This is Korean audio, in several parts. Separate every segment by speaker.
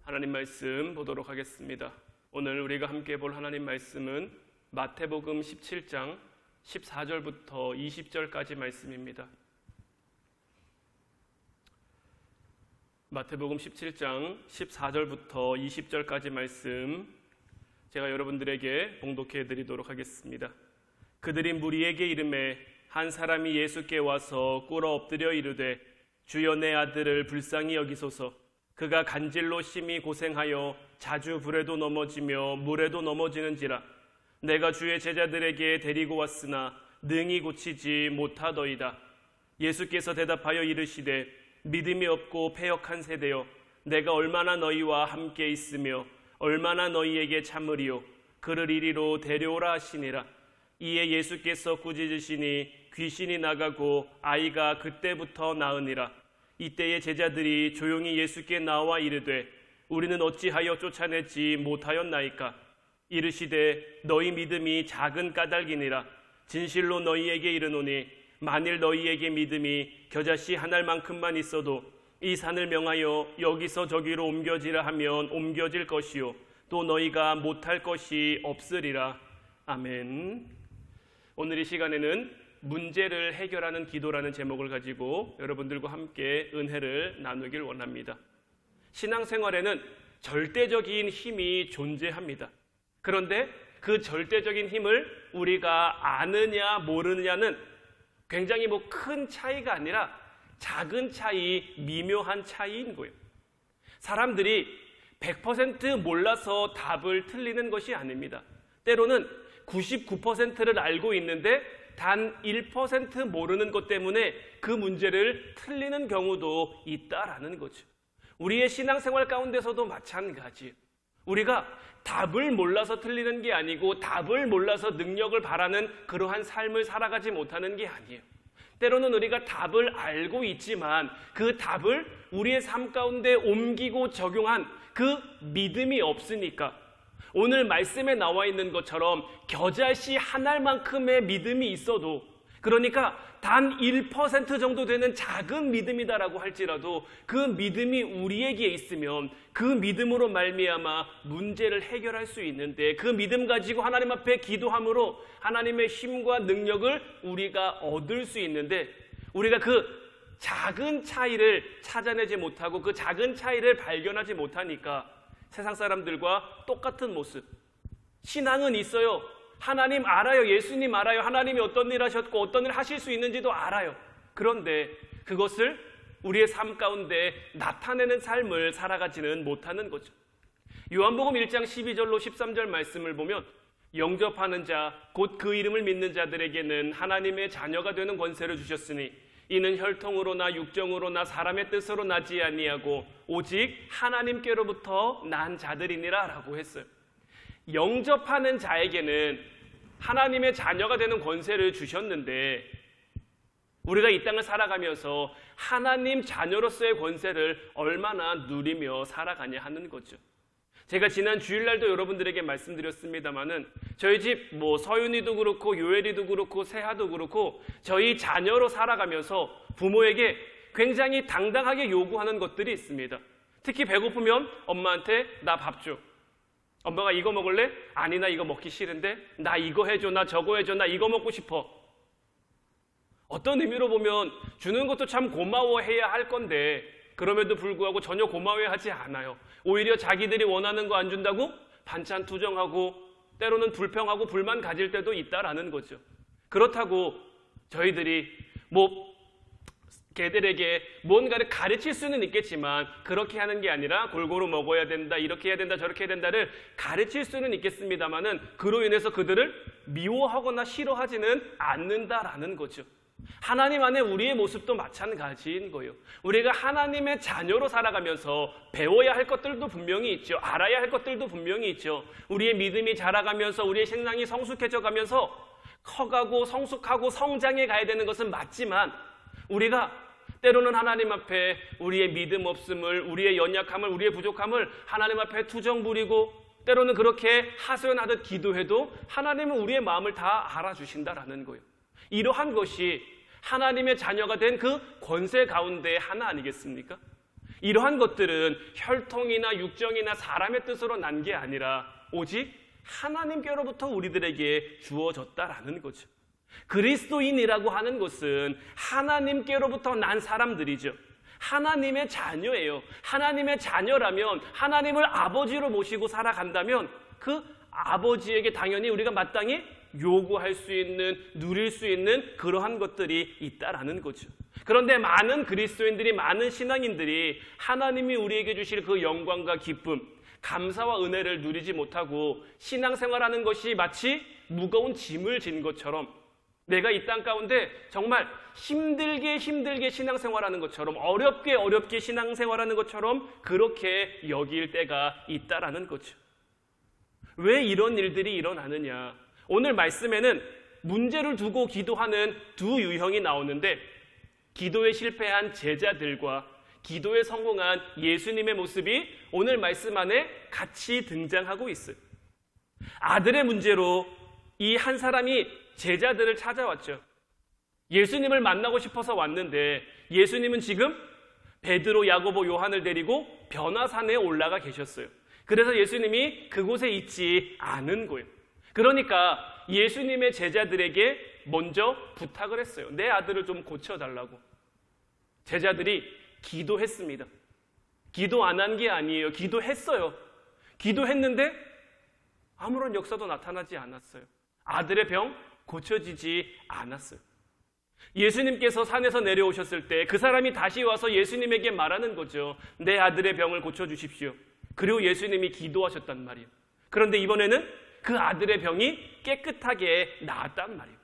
Speaker 1: 하나님 말씀 보도록 하겠습니다. 오늘 우리가 함께 볼 하나님 말씀은 마태복음 17장 14절부터 20절까지 말씀입니다. 마태복음 17장 14절부터 20절까지 말씀 제가 여러분들에게 봉독해 드리도록 하겠습니다. 그들이 무리에게 이르매 한 사람이 예수께 와서 꿇어 엎드려 이르되 주여 내 아들을 불쌍히 여기소서. 그가 간질로 심히 고생하여 자주 불에도 넘어지며 물에도 넘어지는지라. 내가 주의 제자들에게 데리고 왔으나 능히 고치지 못하더이다. 예수께서 대답하여 이르시되 믿음이 없고 패역한 세대여, 내가 얼마나 너희와 함께 있으며 얼마나 너희에게 참으리요. 그를 이리로 데려오라 하시니라. 이에 예수께서 꾸짖으시니 귀신이 나가고 아이가 그때부터 나으니라. 이때의 제자들이 조용히 예수께 나와 이르되 우리는 어찌하여 쫓아내지 못하였나이까. 이르시되 너희 믿음이 작은 까닭이니라. 진실로 너희에게 이르노니 만일 너희에게 믿음이 겨자씨 한 알만큼만 있어도 이 산을 명하여 여기서 저기로 옮겨지라 하면 옮겨질 것이요 또 너희가 못할 것이 없으리라. 아멘. 오늘 이 시간에는 문제를 해결하는 기도라는 제목을 가지고 여러분들과 함께 은혜를 나누길 원합니다. 신앙생활에는 절대적인 힘이 존재합니다. 그런데 그 절대적인 힘을 우리가 아느냐 모르느냐는 굉장히 큰 차이가 아니라 작은 차이, 미묘한 차이인 거예요. 사람들이 100% 몰라서 답을 틀리는 것이 아닙니다. 때로는 99%를 알고 있는데 단 1% 모르는 것 때문에 그 문제를 틀리는 경우도 있다라는 거죠. 우리의 신앙생활 가운데서도 마찬가지예요. 우리가 답을 몰라서 틀리는 게 아니고 답을 몰라서 능력을 바라는 그러한 삶을 살아가지 못하는 게 아니에요. 때로는 우리가 답을 알고 있지만 그 답을 우리의 삶 가운데 옮기고 적용한 그 믿음이 없으니까 오늘 말씀에 나와 있는 것처럼 겨자씨 한 알만큼의 믿음이 있어도, 그러니까 단 1% 정도 되는 작은 믿음이다라고 할지라도 그 믿음이 우리에게 있으면 그 믿음으로 말미암아 문제를 해결할 수 있는데, 그 믿음 가지고 하나님 앞에 기도함으로 하나님의 힘과 능력을 우리가 얻을 수 있는데, 우리가 그 작은 차이를 찾아내지 못하고 그 작은 차이를 발견하지 못하니까 세상 사람들과 똑같은 모습. 신앙은 있어요. 하나님 알아요. 예수님 알아요. 하나님이 어떤 일 하셨고 어떤 일 하실 수 있는지도 알아요. 그런데 그것을 우리의 삶 가운데 나타내는 삶을 살아가지는 못하는 거죠. 요한복음 1장 12절로 13절 말씀을 보면 영접하는 자, 곧 그 이름을 믿는 자들에게는 하나님의 자녀가 되는 권세를 주셨으니 이는 혈통으로나 육정으로나 사람의 뜻으로 나지 아니하고 오직 하나님께로부터 난 자들이니라 라고 했어요. 영접하는 자에게는 하나님의 자녀가 되는 권세를 주셨는데, 우리가 이 땅을 살아가면서 하나님 자녀로서의 권세를 얼마나 누리며 살아가냐 하는 거죠. 제가 지난 주일날도 여러분들에게 말씀드렸습니다마는 저희 집 서윤이도 그렇고 요엘이도 그렇고 세하도 그렇고 저희 자녀로 살아가면서 부모에게 굉장히 당당하게 요구하는 것들이 있습니다. 특히 배고프면 엄마한테 나 밥 줘. 엄마가 이거 먹을래? 아니 나 이거 먹기 싫은데. 나 이거 해줘. 나 저거 해줘. 나 이거 먹고 싶어. 어떤 의미로 보면 주는 것도 참 고마워해야 할 건데 그럼에도 불구하고 전혀 고마워하지 않아요. 오히려 자기들이 원하는 거 안 준다고 반찬 투정하고 때로는 불평하고 불만 가질 때도 있다라는 거죠. 그렇다고 저희들이 걔들에게 뭔가를 가르칠 수는 있겠지만 그렇게 하는 게 아니라 골고루 먹어야 된다, 이렇게 해야 된다, 저렇게 해야 된다를 가르칠 수는 있겠습니다만은 그로 인해서 그들을 미워하거나 싫어하지는 않는다라는 거죠. 하나님 안에 우리의 모습도 마찬가지인 거예요. 우리가 하나님의 자녀로 살아가면서 배워야 할 것들도 분명히 있죠. 알아야 할 것들도 분명히 있죠. 우리의 믿음이 자라가면서 우리의 신앙이 성숙해져 가면서 커가고 성숙하고 성장해 가야 되는 것은 맞지만 우리가 때로는 하나님 앞에 우리의 믿음 없음을, 우리의 연약함을, 우리의 부족함을 하나님 앞에 투정 부리고 때로는 그렇게 하소연하듯 기도해도 하나님은 우리의 마음을 다 알아주신다라는 거예요. 이러한 것이 하나님의 자녀가 된 그 권세 가운데 하나 아니겠습니까? 이러한 것들은 혈통이나 육정이나 사람의 뜻으로 난 게 아니라 오직 하나님께로부터 우리들에게 주어졌다라는 거죠. 그리스도인이라고 하는 것은 하나님께로부터 난 사람들이죠. 하나님의 자녀예요. 하나님의 자녀라면 하나님을 아버지로 모시고 살아간다면 그 아버지에게 당연히 우리가 마땅히 요구할 수 있는, 누릴 수 있는 그러한 것들이 있다라는 거죠. 그런데 많은 그리스도인들이, 많은 신앙인들이 하나님이 우리에게 주실 그 영광과 기쁨, 감사와 은혜를 누리지 못하고 신앙생활하는 것이 마치 무거운 짐을 진 것처럼, 내가 이 땅 가운데 정말 힘들게 신앙생활하는 것처럼, 어렵게 신앙생활하는 것처럼 그렇게 여길 때가 있다라는 거죠. 왜 이런 일들이 일어나느냐? 오늘 말씀에는 문제를 두고 기도하는 두 유형이 나오는데, 기도에 실패한 제자들과 기도에 성공한 예수님의 모습이 오늘 말씀 안에 같이 등장하고 있어요. 아들의 문제로 이 한 사람이 제자들을 찾아왔죠. 예수님을 만나고 싶어서 왔는데 예수님은 지금 베드로, 야고보, 요한을 데리고 변화산에 올라가 계셨어요. 그래서 예수님이 그곳에 있지 않은 거예요. 그러니까 예수님의 제자들에게 먼저 부탁을 했어요. 내 아들을 좀 고쳐달라고. 제자들이 기도했습니다. 기도 안 한 게 아니에요. 기도했어요. 기도했는데 아무런 역사도 나타나지 않았어요. 아들의 병 고쳐지지 않았어요. 예수님께서 산에서 내려오셨을 때 그 사람이 다시 와서 예수님에게 말하는 거죠. 내 아들의 병을 고쳐주십시오. 그리고 예수님이 기도하셨단 말이에요. 그런데 이번에는 그 아들의 병이 깨끗하게 나았단 말이에요.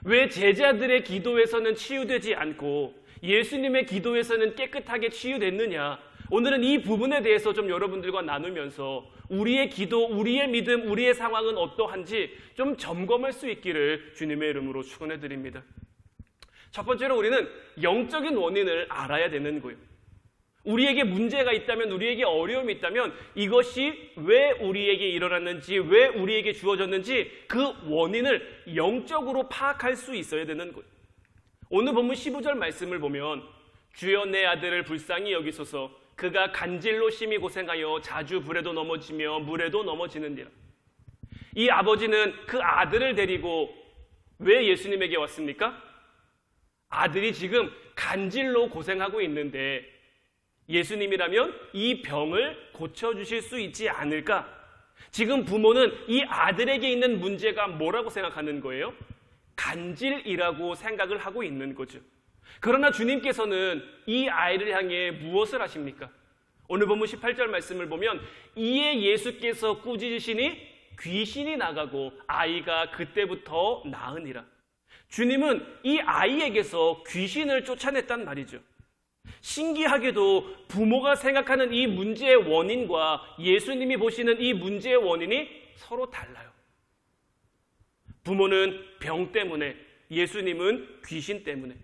Speaker 1: 왜 제자들의 기도에서는 치유되지 않고 예수님의 기도에서는 깨끗하게 치유됐느냐? 오늘은 이 부분에 대해서 좀 여러분들과 나누면서 우리의 기도, 우리의 믿음, 우리의 상황은 어떠한지 좀 점검할 수 있기를 주님의 이름으로 축원해 드립니다. 첫 번째로 우리는 영적인 원인을 알아야 되는 거예요. 우리에게 문제가 있다면, 우리에게 어려움이 있다면 이것이 왜 우리에게 일어났는지, 왜 우리에게 주어졌는지 그 원인을 영적으로 파악할 수 있어야 되는 거예요. 오늘 본문 15절 말씀을 보면 주여 내 아들을 불쌍히 여기소서 그가 간질로 심히 고생하여 자주 불에도 넘어지며 물에도 넘어지는지라. 이 아버지는 그 아들을 데리고 왜 예수님에게 왔습니까? 아들이 지금 간질로 고생하고 있는데 예수님이라면 이 병을 고쳐주실 수 있지 않을까? 지금 부모는 이 아들에게 있는 문제가 뭐라고 생각하는 거예요? 간질이라고 생각을 하고 있는 거죠. 그러나 주님께서는 이 아이를 향해 무엇을 하십니까? 오늘 본문 18절 말씀을 보면 이에 예수께서 꾸짖으시니 귀신이 나가고 아이가 그때부터 나으니라. 주님은 이 아이에게서 귀신을 쫓아냈단 말이죠. 신기하게도 부모가 생각하는 이 문제의 원인과 예수님이 보시는 이 문제의 원인이 서로 달라요. 부모는 병 때문에, 예수님은 귀신 때문에.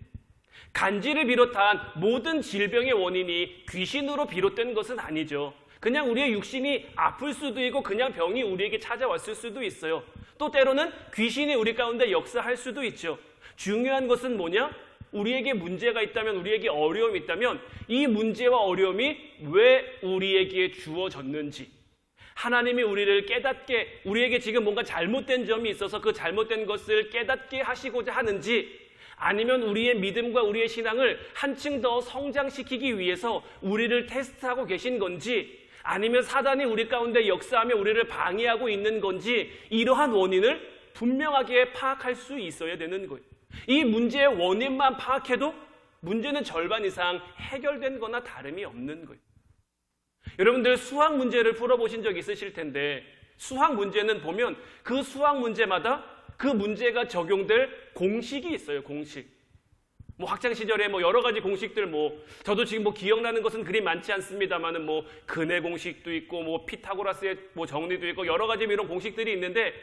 Speaker 1: 간질을 비롯한 모든 질병의 원인이 귀신으로 비롯된 것은 아니죠. 그냥 우리의 육신이 아플 수도 있고 그냥 병이 우리에게 찾아왔을 수도 있어요. 또 때로는 귀신이 우리 가운데 역사할 수도 있죠. 중요한 것은 뭐냐? 우리에게 문제가 있다면, 우리에게 어려움이 있다면 이 문제와 어려움이 왜 우리에게 주어졌는지, 하나님이 우리를 깨닫게, 우리에게 지금 뭔가 잘못된 점이 있어서 그 잘못된 것을 깨닫게 하시고자 하는지, 아니면 우리의 믿음과 우리의 신앙을 한층 더 성장시키기 위해서 우리를 테스트하고 계신 건지, 아니면 사단이 우리 가운데 역사하며 우리를 방해하고 있는 건지, 이러한 원인을 분명하게 파악할 수 있어야 되는 거예요. 이 문제의 원인만 파악해도 문제는 절반 이상 해결된 거나 다름이 없는 거예요. 여러분들 수학 문제를 풀어보신 적 있으실 텐데, 수학 문제는 보면 그 수학 문제마다 그 문제가 적용될 공식이 있어요. 공식. 학창 시절에 여러 가지 공식들, 저도 지금 기억나는 것은 그리 많지 않습니다만은 근해 공식도 있고 피타고라스의 정리도 있고 여러 가지 이런 공식들이 있는데,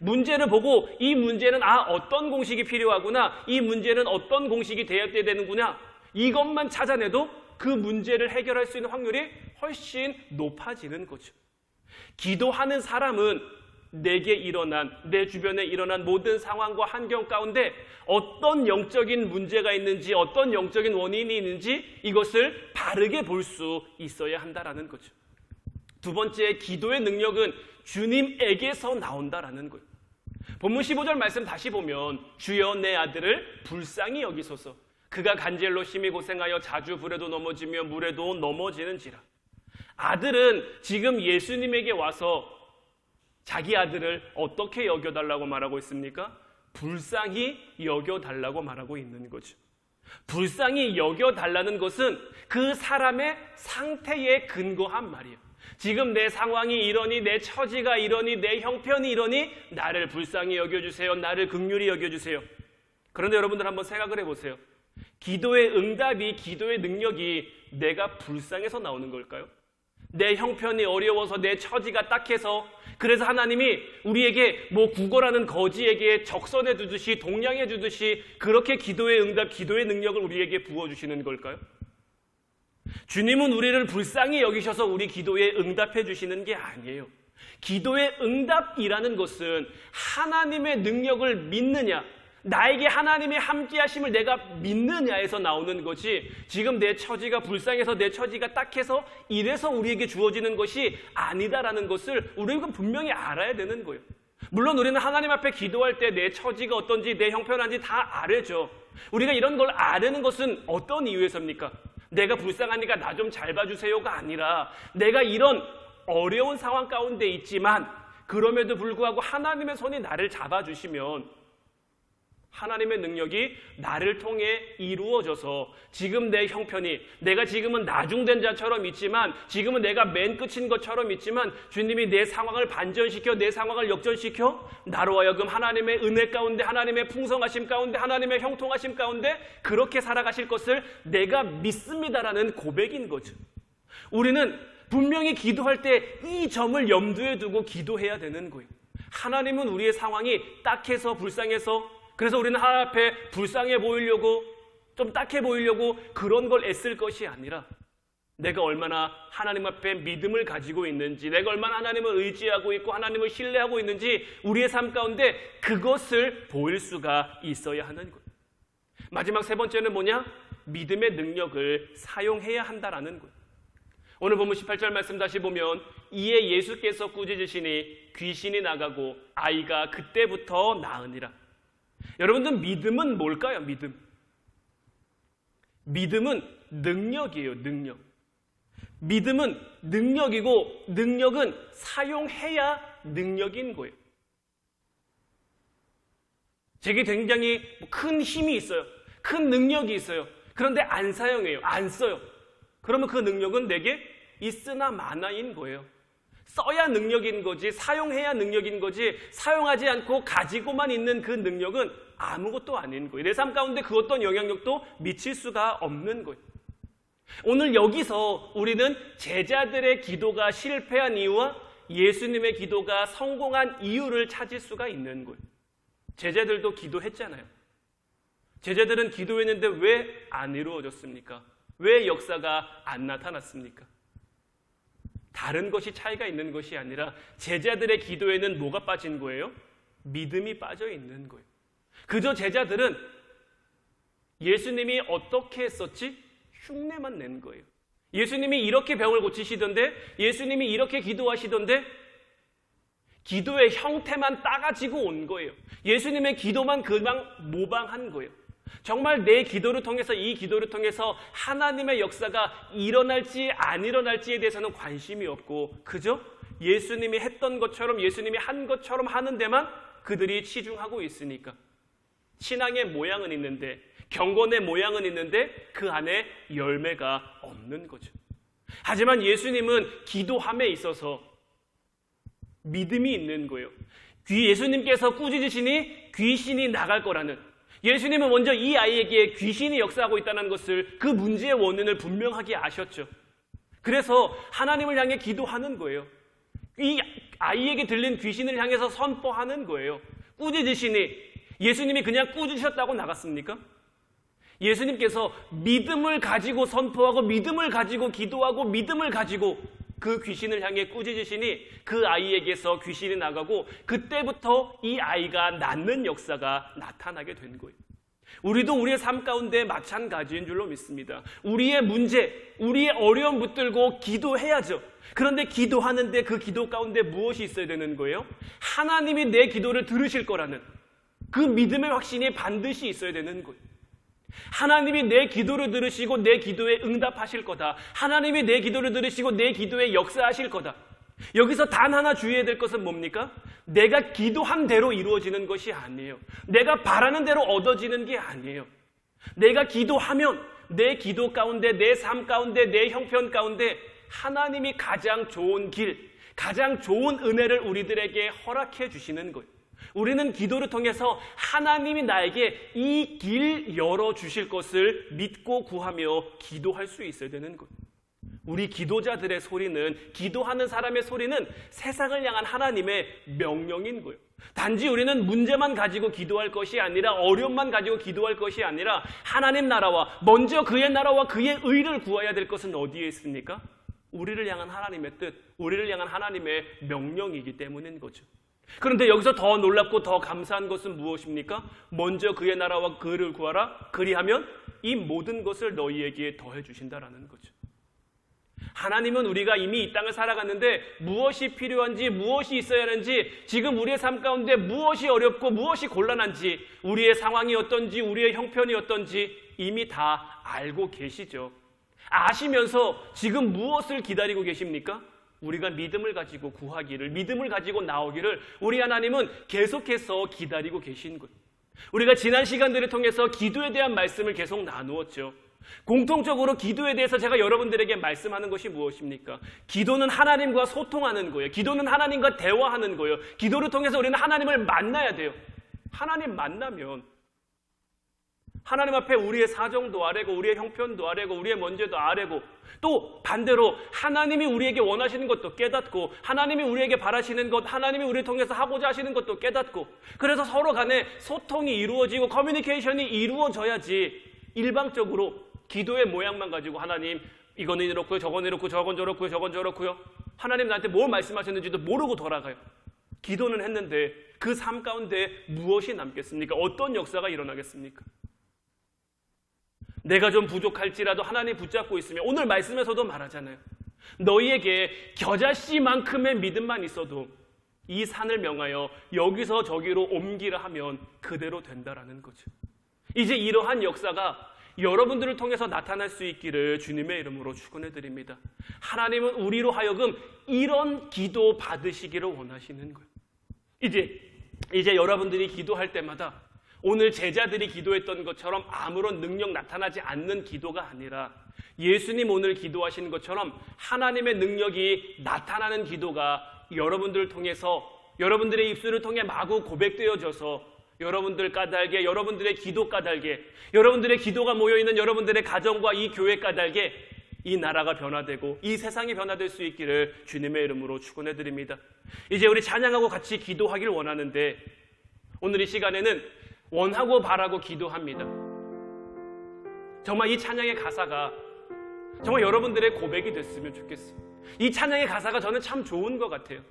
Speaker 1: 문제를 보고 이 문제는 어떤 공식이 필요하구나, 이 문제는 어떤 공식이 대입돼야 되는구나, 이것만 찾아내도 그 문제를 해결할 수 있는 확률이 훨씬 높아지는 거죠. 기도하는 사람은 내게 일어난, 내 주변에 일어난 모든 상황과 환경 가운데 어떤 영적인 문제가 있는지, 어떤 영적인 원인이 있는지 이것을 바르게 볼 수 있어야 한다라는 거죠. 두 번째, 기도의 능력은 주님에게서 나온다라는 거예요. 본문 15절 말씀 다시 보면 주여 내 아들을 불쌍히 여기소서. 그가 간질로 심히 고생하여 자주 불에도 넘어지며 물에도 넘어지는지라. 아들은 지금 예수님에게 와서 자기 아들을 어떻게 여겨달라고 말하고 있습니까? 불쌍히 여겨달라고 말하고 있는 거죠. 불쌍히 여겨달라는 것은 그 사람의 상태에 근거한 말이에요. 지금 내 상황이 이러니, 내 처지가 이러니, 내 형편이 이러니 나를 불쌍히 여겨주세요. 나를 긍휼히 여겨주세요. 그런데 여러분들 한번 생각을 해보세요. 기도의 응답이, 기도의 능력이 내가 불쌍해서 나오는 걸까요? 내 형편이 어려워서, 내 처지가 딱해서, 그래서 하나님이 우리에게 뭐 구걸하는 거지에게 적선해 주듯이, 동냥해 주듯이 그렇게 기도의 응답, 기도의 능력을 우리에게 부어주시는 걸까요? 주님은 우리를 불쌍히 여기셔서 우리 기도에 응답해 주시는 게 아니에요. 기도의 응답이라는 것은 하나님의 능력을 믿느냐, 나에게 하나님의 함께하심을 내가 믿느냐에서 나오는 거지, 지금 내 처지가 불쌍해서, 내 처지가 딱해서 이래서 우리에게 주어지는 것이 아니다라는 것을 우리가 분명히 알아야 되는 거예요. 물론 우리는 하나님 앞에 기도할 때 내 처지가 어떤지, 내 형편한지 다 알죠. 우리가 이런 걸 아는 것은 어떤 이유에서입니까? 내가 불쌍하니까 나 좀 잘 봐주세요가 아니라, 내가 이런 어려운 상황 가운데 있지만 그럼에도 불구하고 하나님의 손이 나를 잡아주시면 하나님의 능력이 나를 통해 이루어져서 지금 내 형편이, 내가 지금은 나중된 자처럼 있지만, 지금은 내가 맨 끝인 것처럼 있지만 주님이 내 상황을 반전시켜, 내 상황을 역전시켜 나로 하여금 하나님의 은혜 가운데, 하나님의 풍성하심 가운데, 하나님의 형통하심 가운데 그렇게 살아가실 것을 내가 믿습니다라는 고백인 거죠. 우리는 분명히 기도할 때 이 점을 염두에 두고 기도해야 되는 거예요. 하나님은 우리의 상황이 딱해서, 불쌍해서, 그래서 우리는 하나님 앞에 불쌍해 보이려고, 좀 딱해 보이려고 그런 걸 애쓸 것이 아니라, 내가 얼마나 하나님 앞에 믿음을 가지고 있는지, 내가 얼마나 하나님을 의지하고 있고 하나님을 신뢰하고 있는지 우리의 삶 가운데 그것을 보일 수가 있어야 하는 거예요. 마지막 세 번째는 뭐냐? 믿음의 능력을 사용해야 한다라는 거예요. 오늘 본문 18절 말씀 다시 보면 이에 예수께서 꾸짖으시니 귀신이 나가고 아이가 그때부터 나으니라. 여러분들, 믿음은 뭘까요? 믿음은 능력이에요. 능력. 믿음은 능력이고, 능력은 사용해야 능력인 거예요. 제게 굉장히 큰 힘이 있어요. 큰 능력이 있어요. 그런데 안 사용해요. 안 써요. 그러면 그 능력은 내게 있으나 마나인 거예요. 써야 능력인 거지, 사용해야 능력인 거지, 사용하지 않고 가지고만 있는 그 능력은 아무것도 아닌 거예요. 내 삶 가운데 그 어떤 영향력도 미칠 수가 없는 거예요. 오늘 여기서 우리는 제자들의 기도가 실패한 이유와 예수님의 기도가 성공한 이유를 찾을 수가 있는 거예요. 제자들도 기도했잖아요. 제자들은 기도했는데 왜 안 이루어졌습니까? 왜 역사가 안 나타났습니까? 다른 것이 차이가 있는 것이 아니라 제자들의 기도에는 뭐가 빠진 거예요? 믿음이 빠져 있는 거예요. 그저 제자들은 예수님이 어떻게 했었지? 흉내만 낸 거예요. 예수님이 이렇게 병을 고치시던데, 예수님이 이렇게 기도하시던데, 기도의 형태만 따가지고 온 거예요. 예수님의 기도만 그냥 모방한 거예요. 정말 내 기도를 통해서, 이 기도를 통해서 하나님의 역사가 일어날지 안 일어날지에 대해서는 관심이 없고, 그저 예수님이 했던 것처럼, 예수님이 한 것처럼 하는 데만 그들이 치중하고 있으니까 신앙의 모양은 있는데, 경건의 모양은 있는데 그 안에 열매가 없는 거죠. 하지만 예수님은 기도함에 있어서 믿음이 있는 거예요. 예수님께서 꾸짖으시니 귀신이 나갈 거라는, 예수님은 먼저 이 아이에게 귀신이 역사하고 있다는 것을, 그 문제의 원인을 분명하게 아셨죠. 그래서 하나님을 향해 기도하는 거예요. 이 아이에게 들린 귀신을 향해서 선포하는 거예요. 꾸짖으시니, 예수님이 그냥 꾸짖으셨다고 나갔습니까? 예수님께서 믿음을 가지고 선포하고, 믿음을 가지고 기도하고, 믿음을 가지고 그 귀신을 향해 꾸짖으시니 그 아이에게서 귀신이 나가고 그때부터 이 아이가 낫는 역사가 나타나게 된 거예요. 우리도 우리의 삶 가운데 마찬가지인 줄로 믿습니다. 우리의 문제, 우리의 어려움 붙들고 기도해야죠. 그런데 기도하는데 그 기도 가운데 무엇이 있어야 되는 거예요? 하나님이 내 기도를 들으실 거라는 그 믿음의 확신이 반드시 있어야 되는 거예요. 하나님이 내 기도를 들으시고 내 기도에 응답하실 거다. 하나님이 내 기도를 들으시고 내 기도에 역사하실 거다. 여기서 단 하나 주의해야 될 것은 뭡니까? 내가 기도한 대로 이루어지는 것이 아니에요. 내가 바라는 대로 얻어지는 게 아니에요. 내가 기도하면 내 기도 가운데, 내 삶 가운데, 내 형편 가운데 하나님이 가장 좋은 길, 가장 좋은 은혜를 우리들에게 허락해 주시는 거예요. 우리는 기도를 통해서 하나님이 나에게 이 길 열어주실 것을 믿고 구하며 기도할 수 있어야 되는 거예요. 우리 기도자들의 소리는, 기도하는 사람의 소리는 세상을 향한 하나님의 명령인 거예요. 단지 우리는 문제만 가지고 기도할 것이 아니라, 어려움만 가지고 기도할 것이 아니라 하나님 나라와, 먼저 그의 나라와 그의 의를 구해야 될 것은 어디에 있습니까? 우리를 향한 하나님의 뜻, 우리를 향한 하나님의 명령이기 때문인 거죠. 그런데 여기서 더 놀랍고 더 감사한 것은 무엇입니까? 먼저 그의 나라와 그를 구하라. 그리하면 이 모든 것을 너희에게 더해 주신다라는 거죠. 하나님은 우리가 이미 이 땅을 살아갔는데 무엇이 필요한지, 무엇이 있어야 하는지, 지금 우리의 삶 가운데 무엇이 어렵고 무엇이 곤란한지, 우리의 상황이 어떤지, 우리의 형편이 어떤지 이미 다 알고 계시죠. 아시면서 지금 무엇을 기다리고 계십니까? 우리가 믿음을 가지고 구하기를, 믿음을 가지고 나오기를 우리 하나님은 계속해서 기다리고 계신 거예요. 우리가 지난 시간들을 통해서 기도에 대한 말씀을 계속 나누었죠. 공통적으로 기도에 대해서 제가 여러분들에게 말씀하는 것이 무엇입니까? 기도는 하나님과 소통하는 거예요. 기도는 하나님과 대화하는 거예요. 기도를 통해서 우리는 하나님을 만나야 돼요. 하나님 만나면 하나님 앞에 우리의 사정도 아뢰고, 우리의 형편도 아뢰고, 우리의 문제도 아뢰고, 또 반대로 하나님이 우리에게 원하시는 것도 깨닫고, 하나님이 우리에게 바라시는 것, 하나님이 우리를 통해서 하고자 하시는 것도 깨닫고, 그래서 서로 간에 소통이 이루어지고 커뮤니케이션이 이루어져야지 일방적으로 기도의 모양만 가지고 하나님 이거는 이렇고요, 저건 이렇고, 저건 저렇고요, 저건 저렇고요, 하나님 나한테 뭘 말씀하셨는지도 모르고 돌아가요. 기도는 했는데 그 삶 가운데 무엇이 남겠습니까? 어떤 역사가 일어나겠습니까? 내가 좀 부족할지라도 하나님 붙잡고 있으면, 오늘 말씀에서도 말하잖아요. 너희에게 겨자씨만큼의 믿음만 있어도 이 산을 명하여 여기서 저기로 옮기라 하면 그대로 된다라는 거죠. 이제 이러한 역사가 여러분들을 통해서 나타날 수 있기를 주님의 이름으로 축원해 드립니다. 하나님은 우리로 하여금 이런 기도 받으시기를 원하시는 거예요. 이제 여러분들이 기도할 때마다 오늘 제자들이 기도했던 것처럼 아무런 능력 나타나지 않는 기도가 아니라, 예수님 오늘 기도하시는 것처럼 하나님의 능력이 나타나는 기도가 여러분들을 통해서, 여러분들의 입술을 통해 마구 고백되어져서 여러분들 까닭에, 여러분들의 기도 까닭에, 여러분들의 기도가 모여있는 여러분들의 가정과 이 교회 까닭에 이 나라가 변화되고 이 세상이 변화될 수 있기를 주님의 이름으로 축원해 드립니다. 이제 우리 찬양하고 같이 기도하길 원하는데, 오늘 이 시간에는 원하고 바라고 기도합니다. 정말 이 찬양의 가사가 정말 여러분들의 고백이 됐으면 좋겠어요. 이 찬양의 가사가 저는 참 좋은 것 같아요.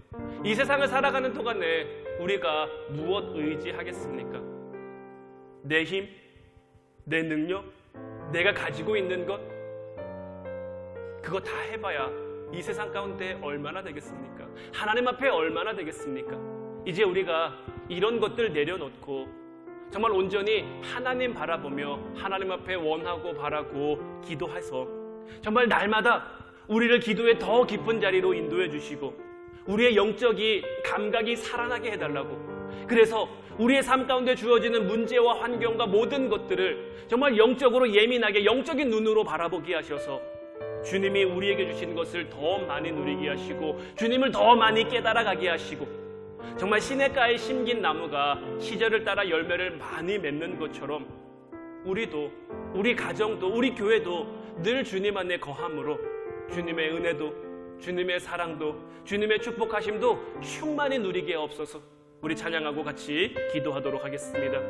Speaker 1: 이 세상을 살아가는 동안에 우리가 무엇 의지하겠습니까? 내 힘, 내 능력, 내가 가지고 있는 것, 그거 다 해봐야 이 세상 가운데 얼마나 되겠습니까? 하나님 앞에 얼마나 되겠습니까? 이제 우리가 이런 것들 내려놓고 정말 온전히 하나님 바라보며 하나님 앞에 원하고 바라고 기도해서 정말 날마다 우리를 기도의 더 깊은 자리로 인도해 주시고 우리의 영적인 감각이 살아나게 해달라고, 그래서 우리의 삶 가운데 주어지는 문제와 환경과 모든 것들을 정말 영적으로 예민하게 영적인 눈으로 바라보게 하셔서 주님이 우리에게 주신 것을 더 많이 누리게 하시고 주님을 더 많이 깨달아가게 하시고, 정말 시냇가에 심긴 나무가 시절을 따라 열매를 많이 맺는 것처럼 우리도, 우리 가정도, 우리 교회도 늘 주님 안에 거함으로 주님의 은혜도, 주님의 사랑도, 주님의 축복하심도 충만히 누리게 하옵소서. 우리 찬양하고 같이 기도하도록 하겠습니다.